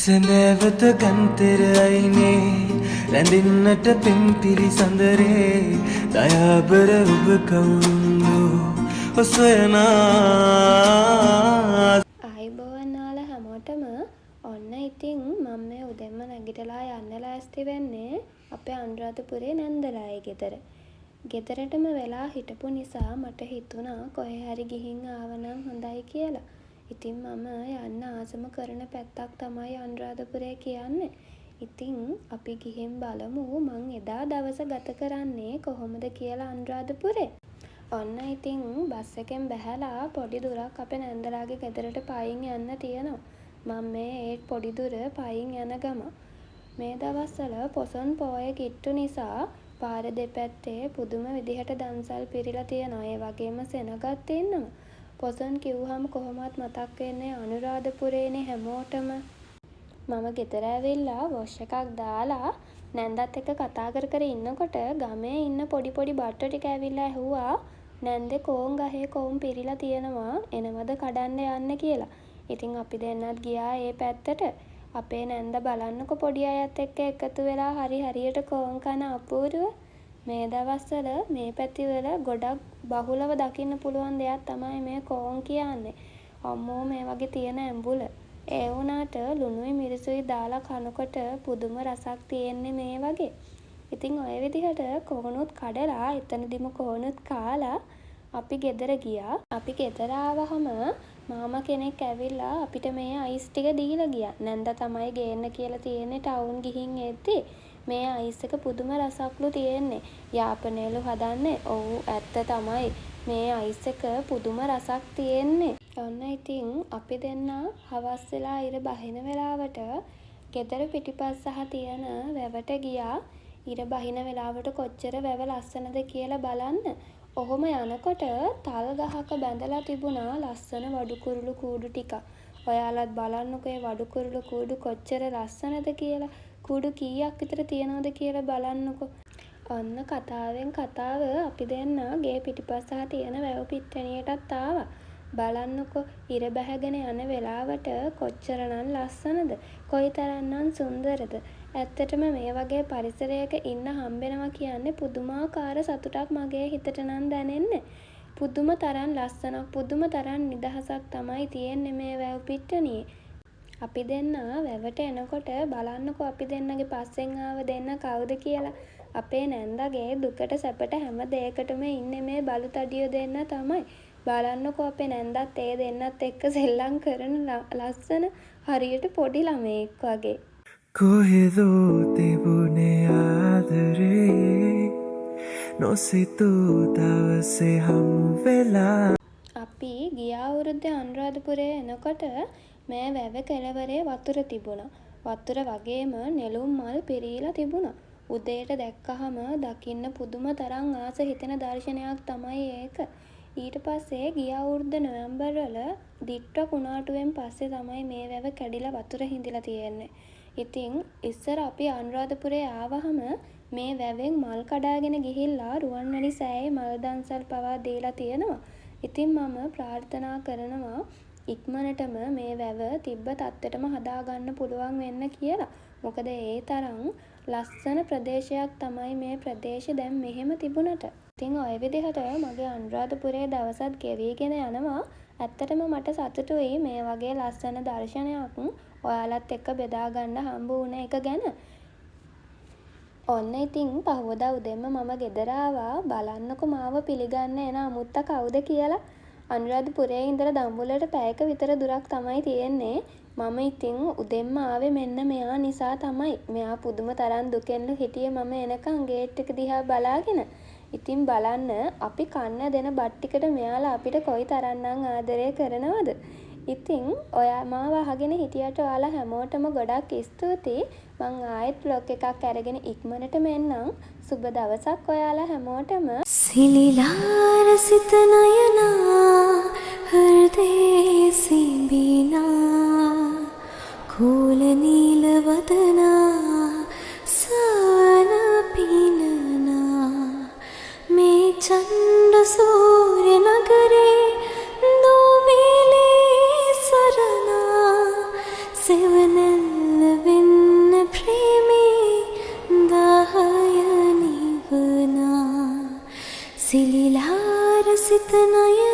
සැඳෑවත ගන්තෙර අයිනේ රැඳෙන්නට පෙම් පිළිසඳරේ දයාබර ඔබ කවුරුන්දෝ ඔසොයනා ආයිබෝවන් ඔයාලා හැමෝටම. ඔන්න ඉතින් මම මේ උදෙන්ම නැගිටලා යන්න ලෑස්ති වෙන්නේ අපේ අනුරාධපුරේ නැන්දලායේ ගෙදර. ගෙදරටම වෙලා හිටපු නිසා මට හිතුණා කොහේ හරි ගිහින් ආවනම් හොඳයි කියලා. ඉතින් මම යන්න ආසම කරන පැත්තක් තමයි අනුරාධපුරේ කියන්නේ. ඉතින් අපි ගිහින් බලමු මං එදා දවස ගත කරන්නේ කොහොමද කියලා අනුරාධපුරේ. ඔන්න ඉතින් බස් එකෙන් බැහැලා පොඩි දුරක් අපේ නැන්දලාගේ ගෙදරට පයින් යන්න තියෙනවා. මම මේ ඒ පොඩි දුර පයින් යන ගම. මේ දවස්වල පොසොන් පෝය කිට්ටු නිසා පාර දෙපැත්තේ පුදුම විදිහට දන්සල් පිරීලා තියෙනවා. ඒ වගේම සෙනගත් ඉන්නවා. පොසොන් කිව්වහම කොහොමවත් මතක් වෙන්නේ අනුරාධපුරේනේ හැමෝටම. මම ගෙදර ඇවිල්ලා වොෂ් එකක් දාලා නැන්දත් එක්ක කතා කර කර ඉන්නකොට ගමේ ඉන්න පොඩි බට්ටෝ ටික ඇවිල්ලා ඇහුවා නැන්දේ කෝන් ගහේ කෝන් පිරීලා තියෙනවා එනවද කඩන්න යන්න කියලා. ඉතින් අපි දෙන්නත් ගියා ඒ පැත්තට. අපේ නැන්ද බලන්නකො පොඩි අයත් එක්ක එකතු වෙලා හරියට කෝන් කන අපූර්ව. මේ දවස්වල මේ පැතිවල ගොඩක් බහුලව දකින්න පුළුවන් දෙයක් තමයි මේ කෝන් කියන්නේ. අම්මෝ මේ වගේ තියෙන ඇඹුල. ඒ වුණාට ලුණුයි මිරිසුයි දාලා කනකොට පුදුම රසක් තියෙන්නේ මේ වගේ. ඉතින් ඔය විදිහට කෝනුත් කඩලා එතනදිම කෝනුත් කාලා අපි ගෙදර ගියා. අපි ගෙදර ආවහම මාමා කෙනෙක් ඇවිල්ලා අපිට මේ අයිස් ටික දීලා ගියා. නැන්දා තමයි ගේන්න කියලා තියෙන්නේ ටවුන් ගිහින් එද්දි. මේ අයිස් එක පුදුම රසක්ලු තියෙන්නේ. යාපනේලු හදන්නේ. ඔව් ඇත්ත තමයි. මේ අයිස් එක පුදුම රසක් තියෙන්නේ. ඔන්න ඉතින් අපි දෙන්න හවස් වෙලා ඉර බහින වෙලාවට ගෙදර පිටිපස්සහ තියෙන වැවට ගියා. ඉර බහින වෙලාවට කොච්චර වැව ලස්සනද කියලා බලන්න. ඔහොම යනකොට තල් ගහක බැඳලා තිබුණා ලස්සන වඩු කුරුළු කූඩු ටික. ඔයාලත් බලන්නකෝ ඒ වඩු කුරුළු කූඩු කොච්චර ලස්සනද කියලා. කූඩු කීයක් විතර තියනවද කියලා බලන්නකෝ. ඔන්න කතාවෙන් කතාව අපි දෙන්න ගේ පිටිපස්සහ තියෙන වැව පිට්ටනියටත් ආවා. බලන්නකෝ ඉර බැහැගෙන යන වෙලාවට කොච්චරනම් ලස්සනද, කොයිතරම්නම් සුන්දරද. ඇත්තටම මේ වගේ පරිසරයක ඉන්න හම්බෙනවා කියන්නේ පුදුමාකාර සතුටක් මගේ හිතට නම් දැනෙන්නේ. පුදුම තරම් ලස්සනක්, පුදුම තරම් නිදහසක් තමයි තියෙන්නේ මේ වැව පිට්ටනියේ. අපි දෙන්න වැවට එනකොට බලන්නකෝ අපි දෙන්නගේ පස්සෙන් ආව දෙන්න කවුද කියලා. අපේ නැන්දගේ දුකට සැපට හැම දෙයකටම ඉන්නේ මේ බලු තඩියෝ දෙන්න තමයි. බලන්නකෝ අපේ නැන්දත් ඒ දෙන්නත් එක්ක සෙල්ලම් කරන ලස්සන හරියට පොඩි ළමෙක් වගේ. කොහෙදෝ තිබුණේ ආදරේ නොසිතූ දවසේ හමු වෙලා. අපි ගිය අවුරුද්දේ අනුරාධපුරේ එනකොට මේ වැව කෙළවරේ වතුර තිබුණා. වතුර වගේම නෙළුම් මල් පිරීලා තිබුණා. උදේට දැක්කහම දකින්න පුදුම තරම් ආස හිතෙන දර්ශනයක් තමයි ඒක. ඊට පස්සේ ගිය අවුරුද්ද නොවැම්බර් වල දිට්ට කුණාටුවෙන් පස්සේ තමයි මේ වැව කැඩිලා වතුර හිඳිලා තියෙන්නේ. ඉතින් ඉස්සර අපි අනුරාධපුරේ ආවහම මේ වැවෙන් මල් කඩාගෙන ගිහිල්ලා රුවන්වැලි සෑයේ මල් දන්සල් පවා දීලා තියෙනවා. ඉතින් මම ප්‍රාර්ථනා කරනවා ඉක්මනටම මේ වැව තිබ්බ තත්ත්වෙටම හදාගන්න පුළුවන් වෙන්න කියලා. මොකද ඒ තරම් ලස්සන ප්‍රදේශයක් තමයි මේ ප්‍රදේශය දැන් මෙහෙම තිබුණට. ඉතින් ඔය විදිහට මගේ අනුරාධපුරේ දවසත් ගෙවිගෙන යනවා. ඇත්තටම මට සතුටුයි මේ වගේ ලස්සන දර්ශනයක් ඔයාලත් එක්ක බෙදා ගන්න හම්බ වුණ එක ගැන. ඔන්න ඉතින් පහවදා උදෙන්ම මම ගෙදර ආවා. බලන්නකො මාව පිළිගන්න එන අමුත්තා කවුද කියලා. අනුරාධපුරේ ඉඳලා දඹුල්ලට පැයක විතර දුරක් තමයි තියෙන්නේ. මම ඉතින් උදෙන්ම ආවේ මෙන්න මෙයා නිසා තමයි. මෙයා පුදුම තරම් දුකෙන්ලු හිටියේ මම එනකන් ගේට් එක දිහා බලාගෙන. ඉතින් බලන්න අපි කන්න දෙන බත් ටිකට මෙයාලා අපිට කොයි තරම්නම් ආදරය කරනවද. ඉතින් ඔයා මාව අහගෙන හිටියට ඔයාලා හැමෝටම ගොඩක් ස්තුතියි. මං ආයෙත් vlog එකක් අරගෙන ඉක්මනටම එන්නම්. සුබ දවසක් ඔයාලා හැමෝටම. සිලිලාර සිත නයනා හෘදේ සිඹිනා කෝල නීල වදනා සාන පිනනා මේ චණ්ඩ සූර්ය නගරේ දෝවිලේ සරණා සෙවනැල්ල සිලිලා රසිත නයනා